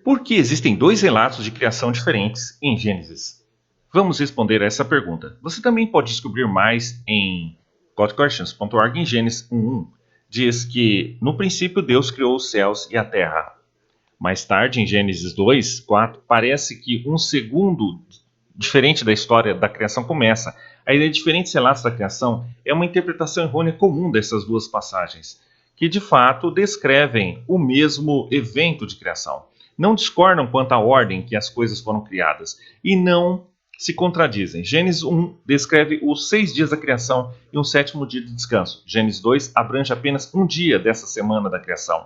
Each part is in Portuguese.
Por que existem dois relatos de criação diferentes em Gênesis? Vamos responder a essa pergunta. Você também pode descobrir mais em godquestions.org. Em Gênesis 1:1 diz que no princípio Deus criou os céus e a terra. Mais tarde, em Gênesis 2:4, parece que um segundo diferente da história da criação começa. A ideia de diferentes relatos da criação é uma interpretação errônea comum dessas duas passagens, que de fato descrevem o mesmo evento de criação. Não discordam quanto à ordem que as coisas foram criadas e não se contradizem. Gênesis 1 descreve os 6 dias da criação e um sétimo dia de descanso. Gênesis 2 abrange apenas um dia dessa semana da criação,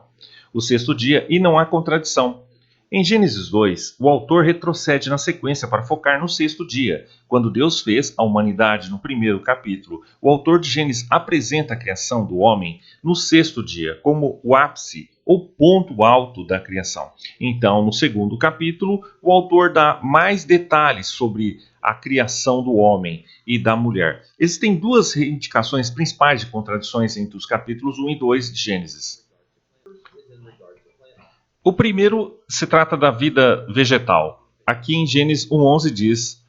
o sexto dia, e não há contradição. Em Gênesis 2, o autor retrocede na sequência para focar no sexto dia, quando Deus fez a humanidade no primeiro capítulo. O autor de Gênesis apresenta a criação do homem no sexto dia, como o ápice ou ponto alto da criação. Então, no segundo capítulo, o autor dá mais detalhes sobre a criação do homem e da mulher. Existem duas indicações principais de contradições entre os capítulos 1 e 2 de Gênesis. O primeiro se trata da vida vegetal. Aqui em Gênesis 1:11 diz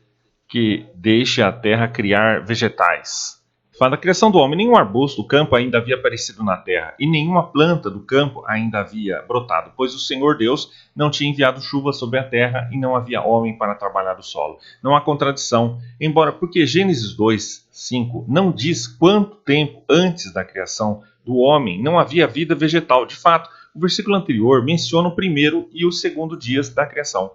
que deixe a terra criar vegetais. Fala da criação do homem, nenhum arbusto do campo ainda havia aparecido na terra, e nenhuma planta do campo ainda havia brotado, pois o Senhor Deus não tinha enviado chuva sobre a terra e não havia homem para trabalhar o solo. Não há contradição, embora porque Gênesis 2:5 não diz quanto tempo antes da criação do homem não havia vida vegetal. De fato, o versículo anterior menciona o primeiro e o segundo dias da criação,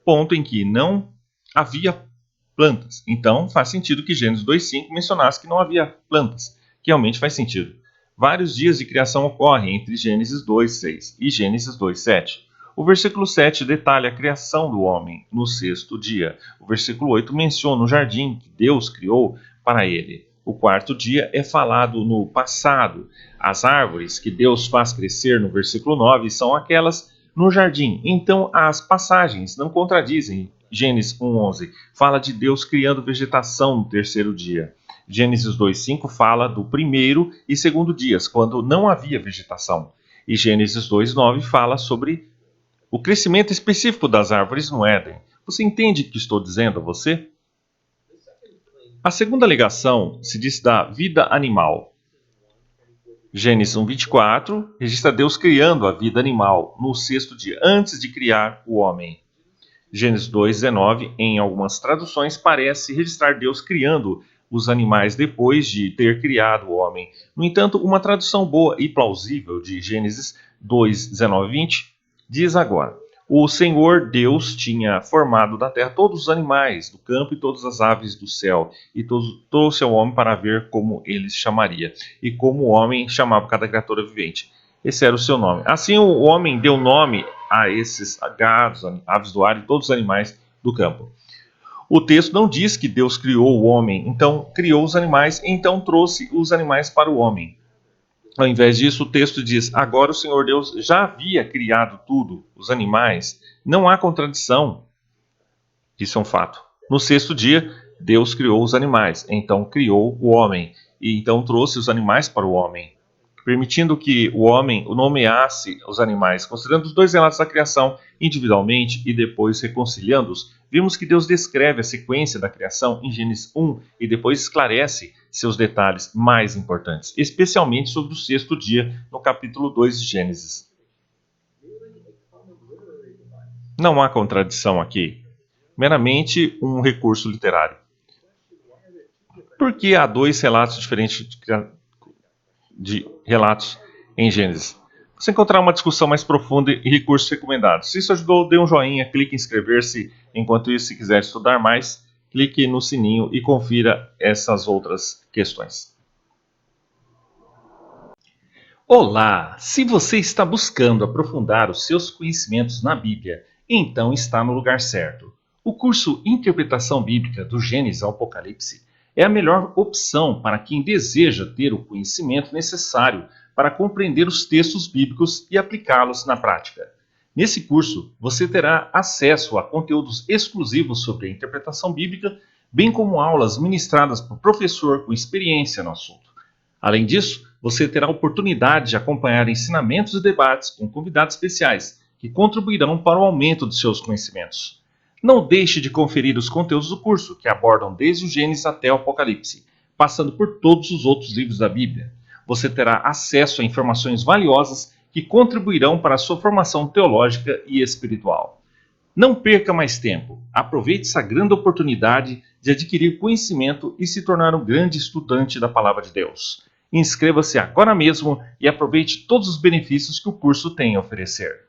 ponto em que não havia plantas. Então, faz sentido que Gênesis 2:5 mencionasse que não havia plantas, que realmente faz sentido. Vários dias de criação ocorrem entre Gênesis 2:6 e Gênesis 2:7. O versículo 7 detalha a criação do homem no sexto dia. O versículo 8 menciona o jardim que Deus criou para ele. O quarto dia é falado no passado. As árvores que Deus faz crescer no versículo 9 são aquelas no jardim. Então, as passagens não contradizem. Gênesis 1:11 fala de Deus criando vegetação no terceiro dia. Gênesis 2:5 fala do primeiro e segundo dias, quando não havia vegetação. E Gênesis 2:9 fala sobre o crescimento específico das árvores no Éden. Você entende o que estou dizendo a você? A segunda alegação se diz da vida animal. Gênesis 1:24 registra Deus criando a vida animal no sexto dia, antes de criar o homem. Gênesis 2:19, em algumas traduções, parece registrar Deus criando os animais depois de ter criado o homem. No entanto, uma tradução boa e plausível de Gênesis 2:19-20 diz agora: o Senhor Deus tinha formado da terra todos os animais do campo e todas as aves do céu, e trouxe ao homem para ver como ele se chamaria, e como o homem chamava cada criatura vivente. Esse era o seu nome. Assim, o homem deu nome a esses gados, aves do ar e todos os animais do campo. O texto não diz que Deus criou o homem, então criou os animais, então trouxe os animais para o homem. Ao invés disso, o texto diz: agora o Senhor Deus já havia criado tudo, os animais. Não há contradição. Isso é um fato. No sexto dia, Deus criou os animais, então criou o homem, e então trouxe os animais para o homem, permitindo que o homem nomeasse os animais. Considerando os dois relatos da criação individualmente e depois reconciliando-os, vimos que Deus descreve a sequência da criação em Gênesis 1 e depois esclarece seus detalhes mais importantes, especialmente sobre o sexto dia no capítulo 2 de Gênesis. Não há contradição aqui, meramente um recurso literário. Por que há dois relatos diferentes de relatos em Gênesis? Você encontrar uma discussão mais profunda e recursos recomendados. Se isso ajudou, dê um joinha, clique em inscrever-se. Enquanto isso, se quiser estudar mais, clique no sininho e confira essas outras questões. Olá! Se você está buscando aprofundar os seus conhecimentos na Bíblia, então está no lugar certo. O curso Interpretação Bíblica do Gênesis ao Apocalipse é a melhor opção para quem deseja ter o conhecimento necessário para compreender os textos bíblicos e aplicá-los na prática. Nesse curso, você terá acesso a conteúdos exclusivos sobre a interpretação bíblica, bem como aulas ministradas por professor com experiência no assunto. Além disso, você terá a oportunidade de acompanhar ensinamentos e debates com convidados especiais, que contribuirão para o aumento de seus conhecimentos. Não deixe de conferir os conteúdos do curso, que abordam desde o Gênesis até o Apocalipse, passando por todos os outros livros da Bíblia. Você terá acesso a informações valiosas que contribuirão para a sua formação teológica e espiritual. Não perca mais tempo. Aproveite essa grande oportunidade de adquirir conhecimento e se tornar um grande estudante da Palavra de Deus. Inscreva-se agora mesmo e aproveite todos os benefícios que o curso tem a oferecer.